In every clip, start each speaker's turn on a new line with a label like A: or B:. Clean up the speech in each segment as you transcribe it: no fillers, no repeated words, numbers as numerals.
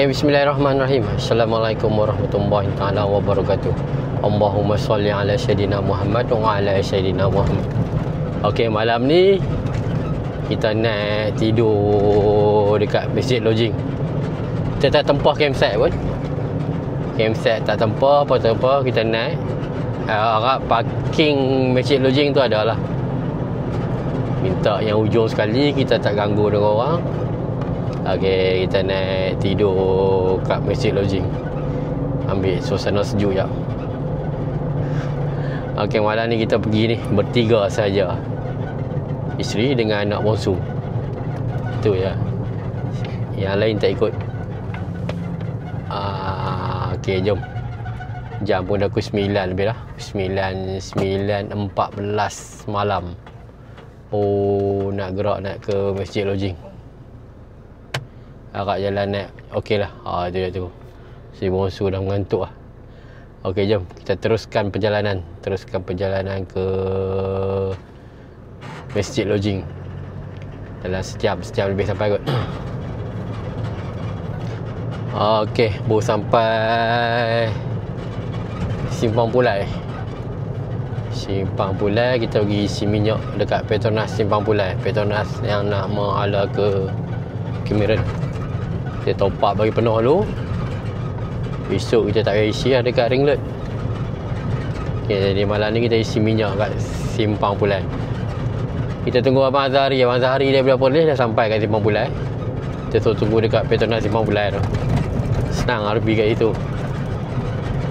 A: Bismillahirrahmanirrahim. Assalamualaikum warahmatullahi taala wabarakatuh. Allahumma salli ala Sayyidina Muhammad wa ala Sayyidina Muhammad. Okey, malam ni kita nak tidur dekat masjid lodging. Kita tak tempah campsite pun. Campsite tak tempah, apa-apa kita naik. Harap parking masjid lodging tu ada lah. Minta yang ujung sekali, kita tak ganggu dengan orang. Okey, kita nak tidur kat masjid lodging. Ambil suasana sejuk je. Okey, malam ni kita pergi ni bertiga saja. Isteri dengan anak bongsu. Itu ya. Yang lain tak ikut. Okey, jom. Jam pun dah pukul 9 lebih dah. 9.14 malam. Oh, nak gerak nak ke masjid lodging. Agak jalan nak okey lah. Tu. Si bongsu dah mengantuk lah. Okey, jom kita teruskan perjalanan. Ke masjid lodging. Dalam sejam lebih sampai kot. Okey, baru sampai Simpang Pulai. Kita pergi isi minyak dekat Petronas Simpang Pulai. Petronas yang nak menghala ke Cameron. Kita top up bagi penuh dulu. Besok kita tak payah isi lah dekat ring road. Okay, jadi malam ni kita isi minyak kat Simpang Pulai. Kita tunggu Abang Azhari. Abang Azhari daripada Perlis dah sampai kat Simpang Pulai. Kita suruh tunggu dekat Petronas Simpang Pulai tu. Senang lah pergi kat situ.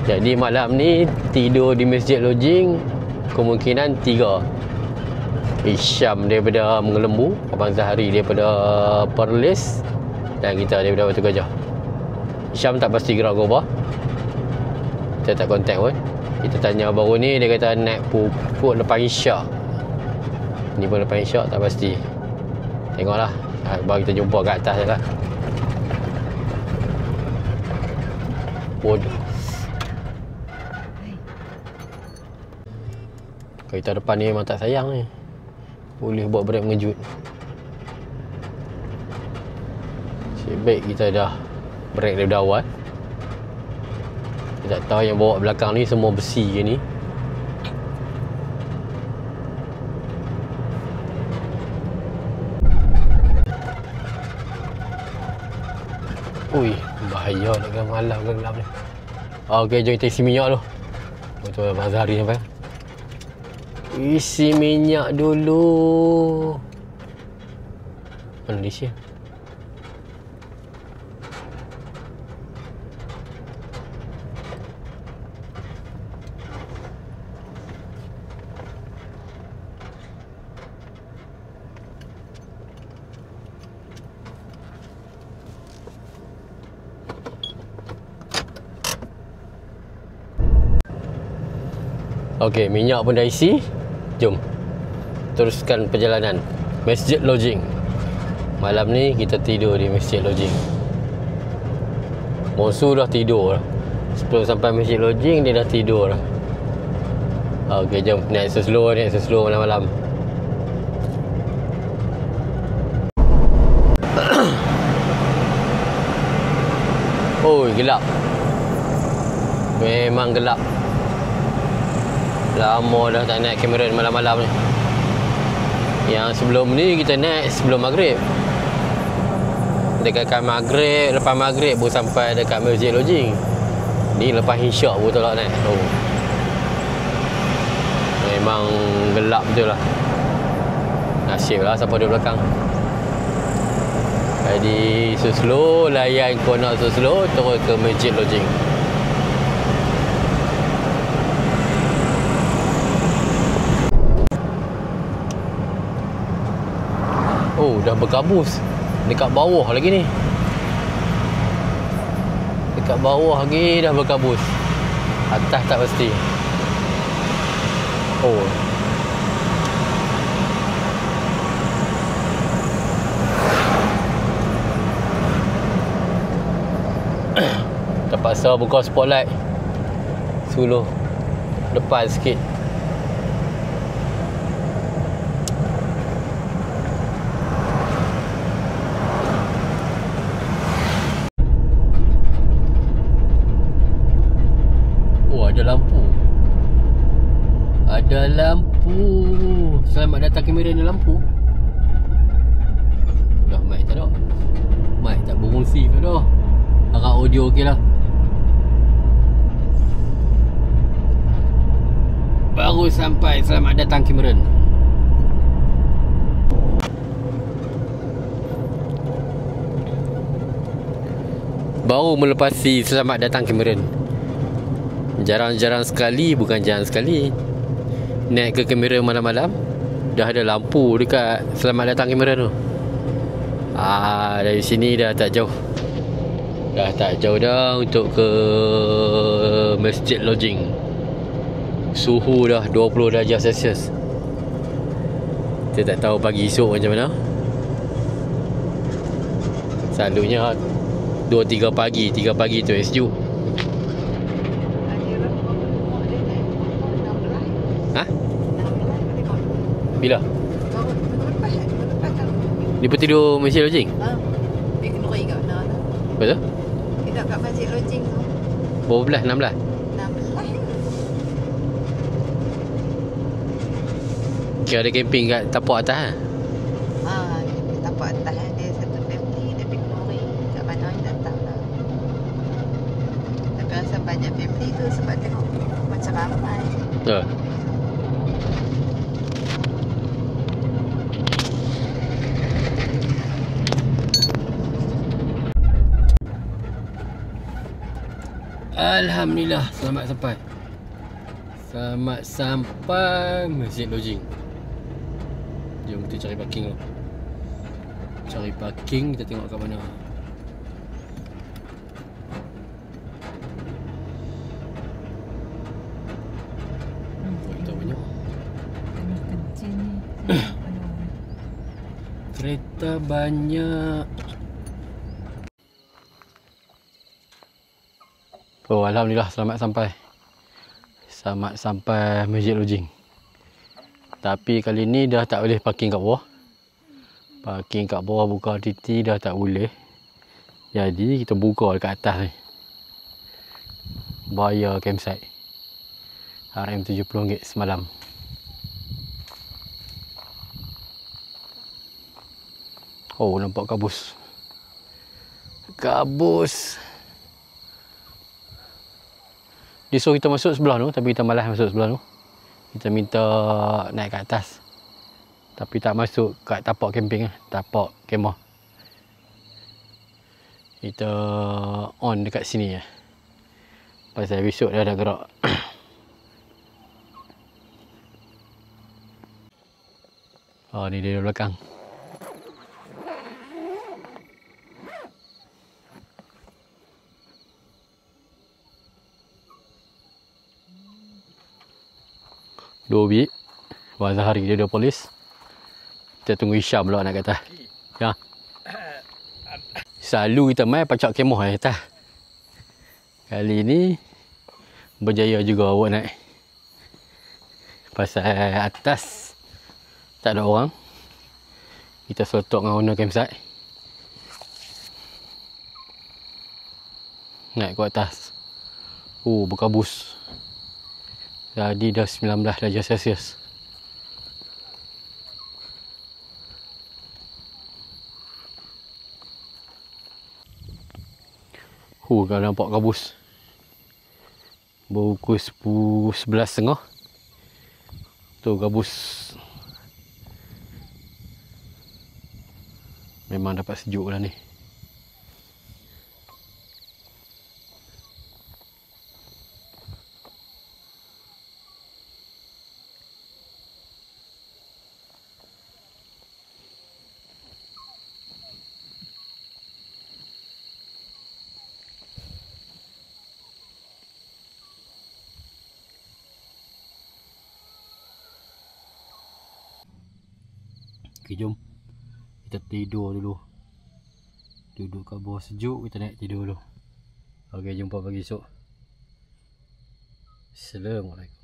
A: Jadi malam ni tidur di masjid lodging kemungkinan 3. Isyam daripada Mengelembu, Abang Zahari daripada Perlis, dan kita daripada Batu Gajah. Isyam tak pasti gerak ke bawah. Kita tak kontak pun. Kita tanya baru ni, dia kata naik pukul lepas Isyak. Ni pun lepas Isyak tak pasti. Tengoklah. Baru kita jumpa kat atas je lah. Bodoh. Kereta depan ni memang tak sayang ni. Boleh buat brake mengejut. Baik kita dah brake daripada awal. Kita tak tahu yang bawa belakang ni semua besi ke ni. Ui, bahaya dekat malam gelap ni. Okey, jom kita isi minyak tu. Betul Abang Zahari sampai. Isi minyak dulu. Mana diisi? Okey, minyak pun dah isi. Jom teruskan perjalanan masjid lodging. Malam ni kita tidur di masjid lodging. Bongsu dah tidur dah. Sebelum sampai masjid lodging dia dah tidur dah. Okey, jom naik slow malam-malam. Oh, gelap. Memang gelap. Lama dah tak naik Cameron malam-malam ni. Yang sebelum ni kita naik sebelum maghrib. Dekat maghrib, lepas maghrib baru sampai dekat masjid lodging. Ni lepas Isyak baru tolak naik. Oh. Memang gelap betul lah. Nasib lah siapa di belakang. Jadi slow layan kau nak slow terus ke masjid lodging. Oh, dah berkabus. Dekat bawah lagi ni. Dekat bawah lagi dah berkabus. Atas tak pasti. Oh. Terpaksa buka spotlight. Suluh depan sikit. ada lampu. Ada lampu. Selamat datang kamera ada lampu. Dah mic tak ada. Mic tak berfungsi pun dah. Harap audio okey lah. Baru sampai. Selamat datang Cameron. Baru melepasi selamat datang Cameron. Jarang-jarang sekali, bukan jarang sekali, naik ke kamera malam-malam dah ada lampu dekat selamat datang Cameron tu. Dari sini dah tak jauh. Dah tak jauh dah untuk ke Masjid Lodging. Suhu dah 20 darjah Celsius. Kita tak tahu pagi esok macam mana. Selalunya 2-3 pagi, 3 pagi tu sejuk. Ha? Bila? Dia pun tidur Masjid Lodging?
B: Dia kenduri kat mana tu?
A: Betul?
B: Tidak kat Masjid Lodging tu.
A: Berapa belas? 16?
B: 16.
A: Kira ada camping kat tapak atas lah.
B: Tapak atas dia satu family. Dia pergi kenduri. Kat mana ni tak tahu lah. Tapi rasa banyak family tu sebab tengok macam ramai.
A: Alhamdulillah, selamat sampai. Selamat sampai Masjid Lodging. Jom kita cari parking tu. Cari parking, kita tengok kat mana. Kereta banyak.
B: Kecil ni.
A: Kereta banyak. Oh, Alhamdulillah selamat sampai. Selamat sampai Masjid Lodging. Tapi kali ni dah tak boleh parking kat bawah. Parking kat bawah buka titi dah tak boleh. Jadi kita buka dekat atas ni. Bayar campsite. RM70 semalam. Oh, nampak kabus. Kabus. Dia suruh kita masuk sebelah tu, tapi kita malas masuk sebelah tu. Kita minta naik ke atas. Tapi tak masuk kat tapak camping lah, tapak kemah. Kita on dekat sini lah. Pasal besok dah ada gerak. Ni dia di belakang. Dua bik. Zahari dia 2 polis. Kita tunggu Isyam pula nak kata. Ya. Selalu kita main pacak kemah atas. Kali ni berjaya juga awak naik. Pasal atas tak ada orang. Kita seletok dengan owner campsite. Naik ke atas. Berkabus. Jadi dah 19 darjah Celsius. Kalau nampak kabus. Baru pukul 11.30. Tu kabus. Memang dapat sejuk lah ni. Okay, jom kita tidur dulu. Duduk kat bawah sejuk, kita naik tidur dulu. Ok, jumpa pagi esok. Assalamualaikum.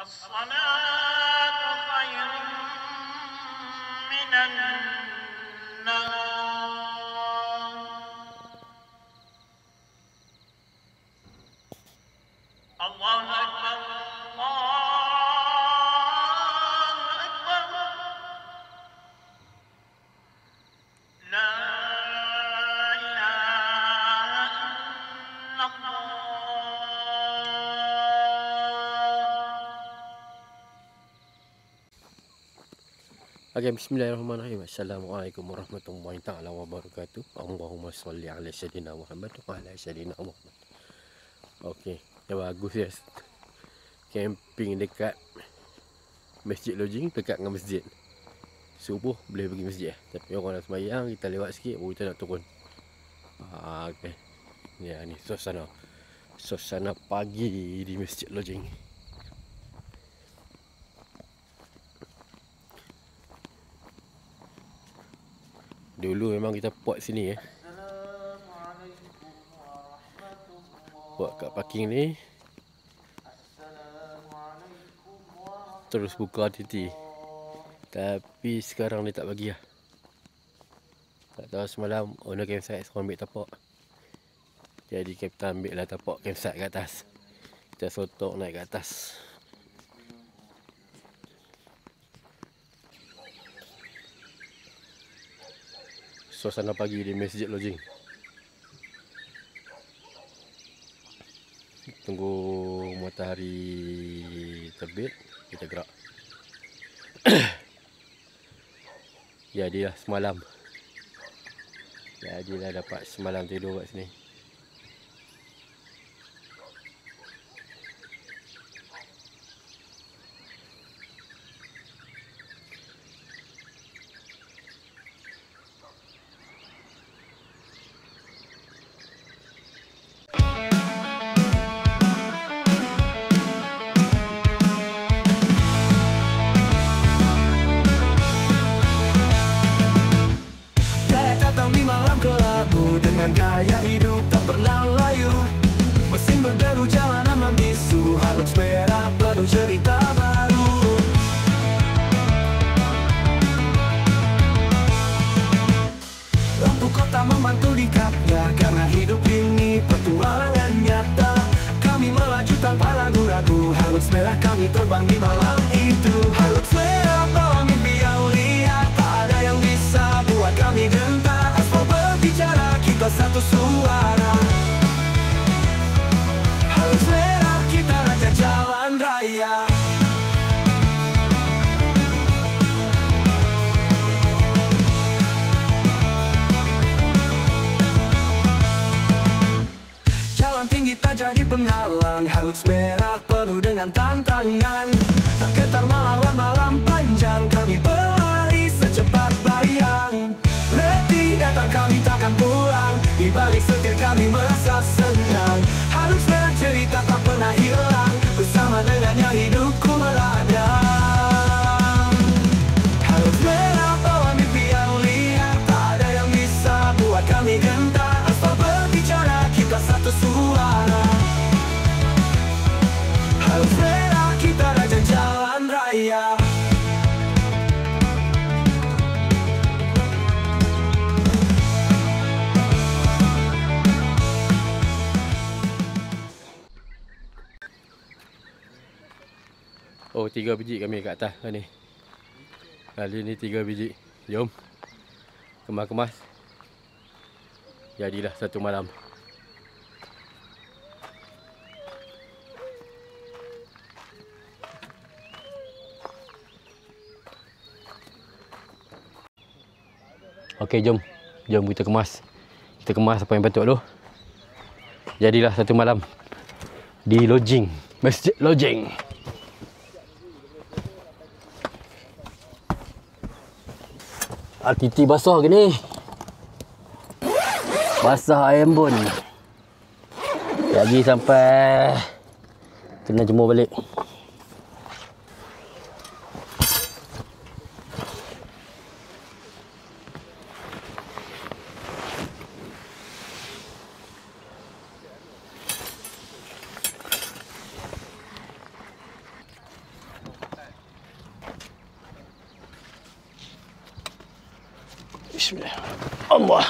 C: الصلاة
A: Okay, bismillahirrahmanirrahim. Assalamualaikum warahmatullahi taala wabarakatuh. Allahumma salli ala sayyidina Muhammad wa ala sayyidina Muhammad. Okey, dah bagus ya. Camping dekat masjid lodging, dekat dengan masjid. Subuh boleh pergi masjid. Tapi orang dah sembahyang, kita lewat sikit baru kita nak turun. Okey. Ya, ni suasana pagi di masjid lodging. Dulu memang kita buat sini buat kat parking ni. Terus buka TT. Tapi sekarang dia tak bagi lah. Tak tahu semalam owner campsite suruh ambil tapak. Jadi kita ambil lah tapak campsite kat atas. Kita sotok naik kat atas. Suasana pagi di masjid lodging. Tunggu matahari terbit, kita gerak. Jadilah semalam. Jadilah dapat semalam tidur kat sini.
C: Dengan gaya hidup tak pernah layu, mesin berderu, jalanan membisu, halus merah penuh cerita baru. Lampu kota membantu dekatnya, karena hidup ini petualangan nyata. Kami melaju tanpa ragu-ragu, halus merah kami terbang di malam itu. Halus merah bawa mimpi yang lihat, tak ada yang bisa buat kami gentar. Aspal berbicara, kita satu suara. Halus merah, kita raja jalan raya. Jalan tinggi tak jadi penghalang, halus merah penuh dengan tantangan. Tak ketar melawan malam panjang, kami berlari secepat bayang. Letih datang kami takkan pulang, di balik setir kami merasa senang. Halus merah cerita tak pernah hilang, bersama dengannya hidupku meladang. Halus merah bawa mimpi yang lihat, tak ada yang bisa buat kami gentar. Aspal berbicara, kita satu suara. Halus merah, kita raja jalan raya.
A: Oh, 3 biji kami kat atas ni. Kali ni 3 biji. Jom. Kemas-kemas. Jadilah satu malam. Okey, jom. Jom kita kemas. Kita kemas apa yang patut dulu. Jadilah satu malam di lodging, masjid lodging. Titi basah ke ni? Basah ayam pun. Lagi sampai kena jemur balik. Bismillah. Allah.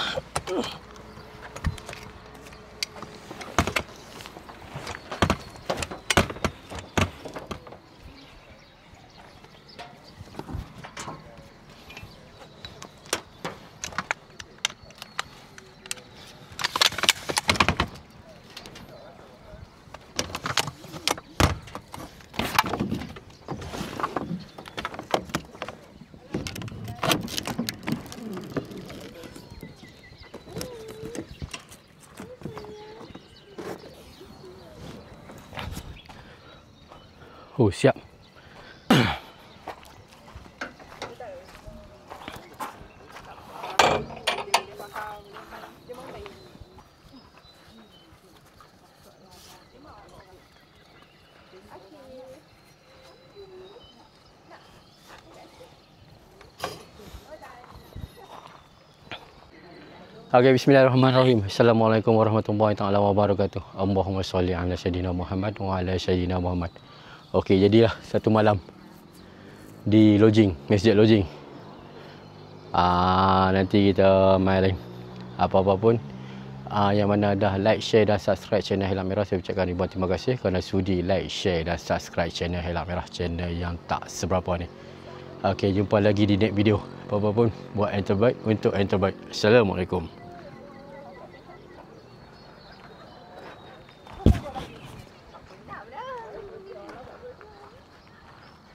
A: Oh, siap. Okay, bismillahirrahmanirrahim. Assalamualaikum warahmatullahi taala wabarakatuh. Allahumma sholli ala sayyidina Muhammad wa ala sayyidina Muhammad. Okey, jadilah satu malam di lodging, masjid lodging. Nanti kita main lain. Apa-apa pun yang mana dah like, share dan subscribe channel Helak Merah, saya ucapkan ribuan terima kasih kerana sudi like, share dan subscribe channel Helak Merah, channel yang tak seberapa ni. Okey, jumpa lagi di next video. Apa-apa pun buat yang terbaik untuk yang terbaik. Assalamualaikum.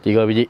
A: 3 biji.